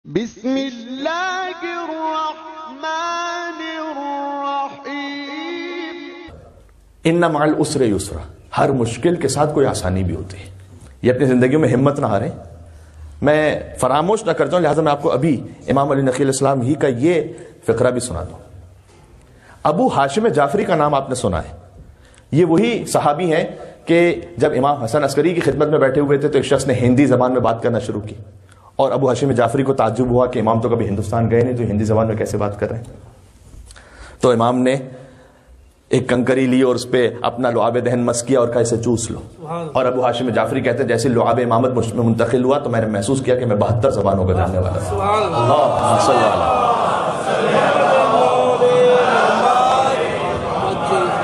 بسم اللہ الرحمن الرحیم۔ ان مع العسر یسرا، ہر مشکل کے ساتھ کوئی آسانی بھی ہوتی ہے۔ یہ اپنی زندگیوں میں ہمت نہ ہاریں، میں فراموش نہ کرتا ہوں، لہٰذا میں آپ کو ابھی امام علی نقی علیہ السلام ہی کا یہ فقرہ بھی سنا دوں۔ ابو ہاشم جعفری کا نام آپ نے سنا ہے، یہ وہی صحابی ہیں کہ جب امام حسن عسکری کی خدمت میں بیٹھے ہوئے تھے تو ایک شخص نے ہندی زبان میں بات کرنا شروع کی، اور ابو ہاشم جعفری کو تعجب ہوا کہ امام تو کبھی ہندوستان گئے نہیں تو ہندی زبان میں کیسے بات کر رہے ہیں۔ تو امام نے ایک کنکری لی اور اس پہ اپنا لعاب دہن مس کیا اور کہا اسے چوس لو، اور ابو ہاشم جعفری کہتے ہیں جیسے لعاب امامت مجھ میں منتقل ہوا تو میں نے محسوس کیا کہ میں 72 زبانوں کا جاننے والا ہوں۔ اللہ صلی اللہ علیہ۔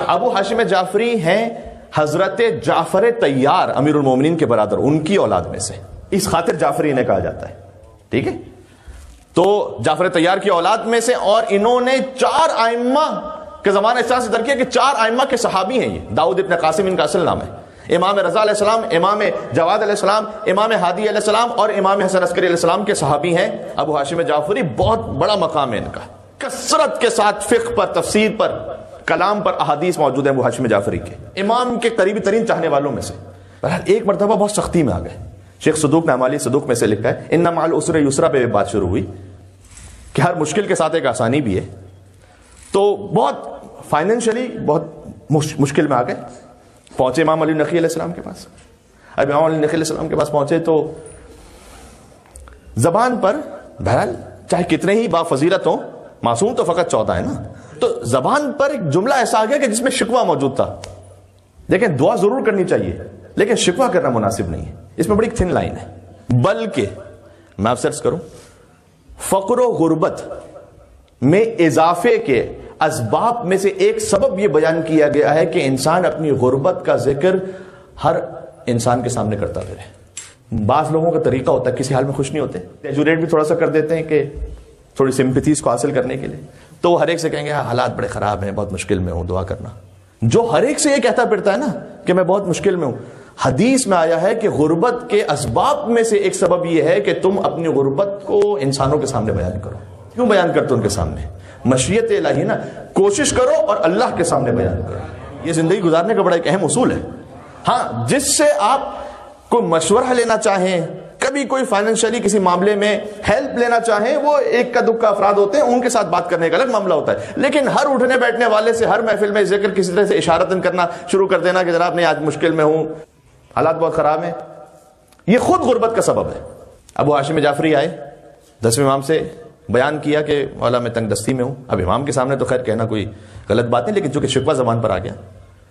ابو ہاشم جعفری ہیں حضرت جعفر طیار امیر المومنین کے برادر، ان کی اولاد میں سے، اس خاطر جعفری انہیں کہا جاتا ہے، ٹھیک ہے۔ تو جعفر طیار کی اولاد میں سے، اور انہوں نے 4 ائمہ کے زمانے سے درک کیا کہ 4 ائمہ کے صحابی ہیں۔ یہ داؤد ابن قاسم ان کا اصل نام ہے، امام رضا علیہ السلام، امام جواد علیہ السلام، امام ہادی علیہ السلام اور امام حسن عسکری علیہ السلام کے صحابی ہیں۔ ابو ہاشم جعفری بہت بڑا مقام ہے ان کا، کثرت کے ساتھ فقہ پر، تفسیر پر، کلام پر احادیث موجود ہیں ابو ہاشم جعفری کے، امام کے قریبی ترین چاہنے والوں میں سے۔ ایک مرتبہ بہت سختی میں آ گئے، شیخ صدوق نے اعمال صدوق میں سے لکھا ہے ان مع العسر یسرا پہ بات شروع ہوئی کہ ہر مشکل کے ساتھ ایک آسانی بھی ہے۔ تو بہت فائنینشلی بہت مشکل میں آ گئے، پہنچے امام علی نقی علیہ السلام کے پاس۔ اب امام علی نقی علیہ السلام کے پاس پہنچے تو زبان پر، بہرحال چاہے کتنے ہی بافضیلت ہوں، معصوم تو فقط 14 ہے نا، تو زبان پر ایک جملہ ایسا آ گیا کہ جس میں شکوہ موجود تھا۔ دیکھیں دعا ضرور کرنی چاہیے لیکن شکوہ کرنا مناسب نہیں ہے، اس میں بڑی تھن لائن ہے۔ بلکہ میں آپ سرچ کروں، فقر و غربت میں اضافے کے اسباب میں سے ایک سبب یہ بیان کیا گیا ہے کہ انسان اپنی غربت کا ذکر ہر انسان کے سامنے کرتا رہے۔ بعض لوگوں کا طریقہ ہوتا ہے کسی حال میں خوش نہیں ہوتے، ایجوریٹ بھی تھوڑا سا کر دیتے ہیں کہ تھوڑی سمپتھیز کو حاصل کرنے کے لیے، تو ہر ایک سے کہیں گے حالات بڑے خراب ہیں، بہت مشکل میں ہوں، دعا کرنا۔ جو ہر ایک سے یہ کہتا پھرتا ہے نا کہ میں بہت مشکل میں ہوں، حدیث میں آیا ہے کہ غربت کے اسباب میں سے ایک سبب یہ ہے کہ تم اپنی غربت کو انسانوں کے سامنے بیان کرو۔ کیوں بیان کرتے ان کے سامنے؟ مشیت الہی نا، کوشش کرو اور اللہ کے سامنے بیان کرو۔ یہ زندگی گزارنے کا بڑا ایک اہم اصول ہے۔ ہاں، جس سے آپ کوئی مشورہ لینا چاہیں، کبھی کوئی فائنینشلی کسی معاملے میں ہیلپ لینا چاہیں، وہ ایک کا دکا افراد ہوتے ہیں، ان کے ساتھ بات کرنے کا الگ معاملہ ہوتا ہے۔ لیکن ہر اٹھنے بیٹھنے والے سے ہر محفل میں ذکر کسی طرح سے اشارتن کرنا شروع کر دینا کہ جناب نہیں آج مشکل میں ہوں، حالات بہت خراب ہیں، یہ خود غربت کا سبب ہے۔ ابو ہاشم جعفری آئے، 10ویں امام سے بیان کیا کہ مولا میں تنگ دستی میں ہوں۔ اب امام کے سامنے تو خیر کہنا کوئی غلط بات نہیں، لیکن چونکہ شکوہ زبان پر آ گیا،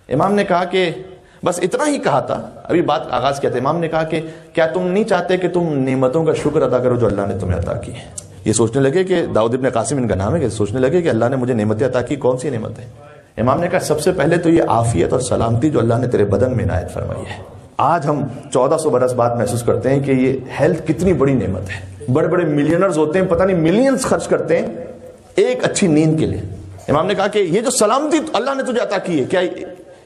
امام نے کہا کہ بس اتنا ہی کہا تھا، ابھی بات آغاز کیا تھا۔ امام نے کہا کہ کیا تم نہیں چاہتے کہ تم نعمتوں کا شکر ادا کرو جو اللہ نے تمہیں عطا کی ہے؟ یہ سوچنے لگے کہ داؤد ابن قاسم ان کا نام ہے، کہ سوچنے لگے کہ اللہ نے مجھے نعمتیں عطا کی، کون سی نعمت ہے؟ امام نے کہا سب سے پہلے تو یہ عافیت اور سلامتی جو اللہ نے تیرے بدن میں عنایت فرمائی ہے۔ آج ہم 1400 برس بعد محسوس کرتے ہیں کہ یہ ہیلتھ کتنی بڑی نعمت ہے۔ بڑے بڑے ملینرز ہوتے ہیں، پتہ نہیں ملینز خرچ کرتے ہیں ایک اچھی نیند کے لیے۔ امام نے کہا کہ یہ جو سلامتی اللہ نے تجھے عطا کی ہے، کیا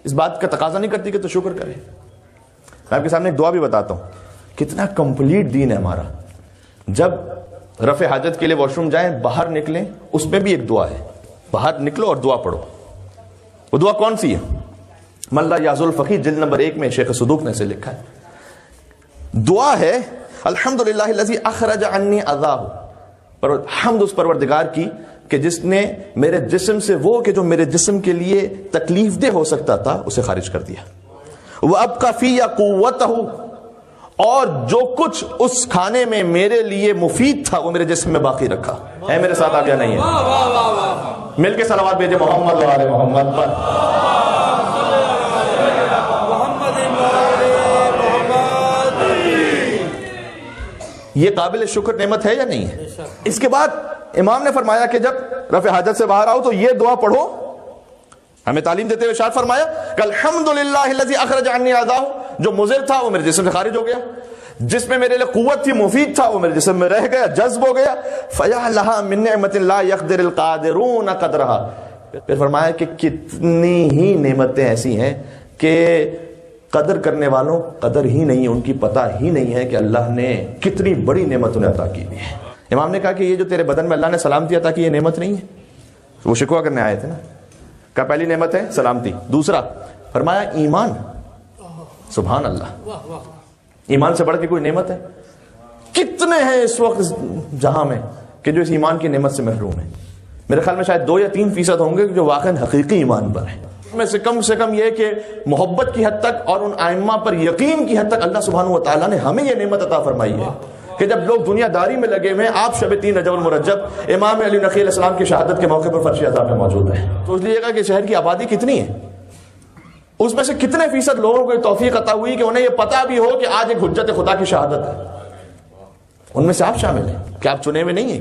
اس بات کا تقاضا نہیں کرتی کہ تو شکر کرے؟ میں آپ کے سامنے ایک دعا بھی بتاتا ہوں، کتنا کمپلیٹ دین ہے ہمارا۔ جب رفع حاجت کے لیے واش روم جائیں، باہر نکلیں، اس میں بھی ایک دعا ہے، باہر نکلو اور دعا پڑھو۔ وہ دعا کون سی ہے؟ من لا یعز الفقیر، جلد نمبر 1 میں شیخ صدوق نے سے لکھا ہے۔ دعا ہے الحمدللہ الذی اخرج عنی اذاہ، حمد اس پروردگار کی کہ جس نے میرے جسم سے وہ کہ جو میرے جسم کے لیے تکلیف دہ ہو سکتا تھا اسے خارج کر دیا۔ وَأَبْقَى فِيَّ قُوَّتَهُ، اور جو کچھ اس کھانے میں میرے لیے مفید تھا وہ میرے جسم میں باقی رکھا۔ ہے میرے ساتھ آ گیا نہیں ہے؟ مل کے صلوات بھیجے محمد و آل محمد پر۔ یہ قابل شکر نعمت ہے یا نہیں ہے؟ اس کے بعد امام نے فرمایا کہ جب رفع حاجت سے باہر آؤ تو یہ دعا پڑھو۔ ہمیں تعلیم دیتے ہوئے ارشاد فرمایا کہ الحمدللہ الذی اخرج عنی اذاہ، جو مضر تھا وہ میرے جسم سے خارج ہو گیا، جس میں میرے لیے قوت تھی، مفید تھا، وہ میرے جسم میں رہ گیا، جذب ہو گیا۔ فیا لہا من نعمت لا یقدر القادرون قدرہا، پھر فرمایا کہ کتنی ہی نعمتیں ایسی ہیں کہ قدر کرنے والوں قدر ہی نہیں، ان کی پتہ ہی نہیں ہے کہ اللہ نے کتنی بڑی نعمت انہیں عطا کی ہے۔ امام نے کہا کہ یہ جو تیرے بدن میں اللہ نے سلامتی عطا کی یہ نعمت نہیں ہے؟ وہ شکوہ کرنے آئے تھے نا. کہا پہلی نعمت ہے سلامتی. دوسرا فرمایا ایمان. سبحان اللہ, ایمان سے بڑھ کے کوئی نعمت ہے؟ کتنے ہیں اس وقت جہاں میں کہ جو اس ایمان کی نعمت سے محروم ہیں؟ میرے خیال میں شاید 2 یا 3% ہوں گے جو واقعا حقیقی ایمان پر ہیں. میں سے کم یہ کہ محبت کی حد تک اور ان ائمہ پر یقین کی حد تک اللہ سبحانہ و تعالیٰ نے ہمیں یہ نعمت عطا فرمائی ہے کہ جب لوگ دنیا داری میں لگے ہوئے ہیں, آپ شب 3 رجب المرجب امام علی نقی علیہ السلام کی شہادت کے موقع پر فرش عذاب میں موجود ہیں. سوچ لیجیے گا کہ شہر کی آبادی کتنی ہے, اس میں سے کتنے فیصد لوگوں کو توفیق عطا ہوئی کہ انہیں یہ پتا بھی ہو کہ آج ایک حجت خدا کی شہادت ہے. ان میں سے آپ شامل ہیں. کیا آپ چنے ہوئے نہیں ہیں؟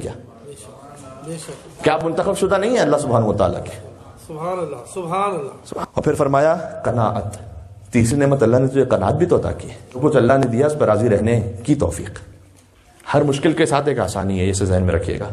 کیا آپ منتخب شدہ نہیں ہیں اللہ سبحانہ و تعالیٰ کے؟ سبحان اللہ, سبحان اللہ. اور پھر فرمایا قناعت. تیسری نعمت اللہ نے تجھے قناعت بھی تو عطا کی ہے. جو کچھ اللہ نے دیا اس پر راضی رہنے کی توفیق. ہر مشکل کے ساتھ ایک آسانی ہے, یہ ذہن میں رکھیے گا.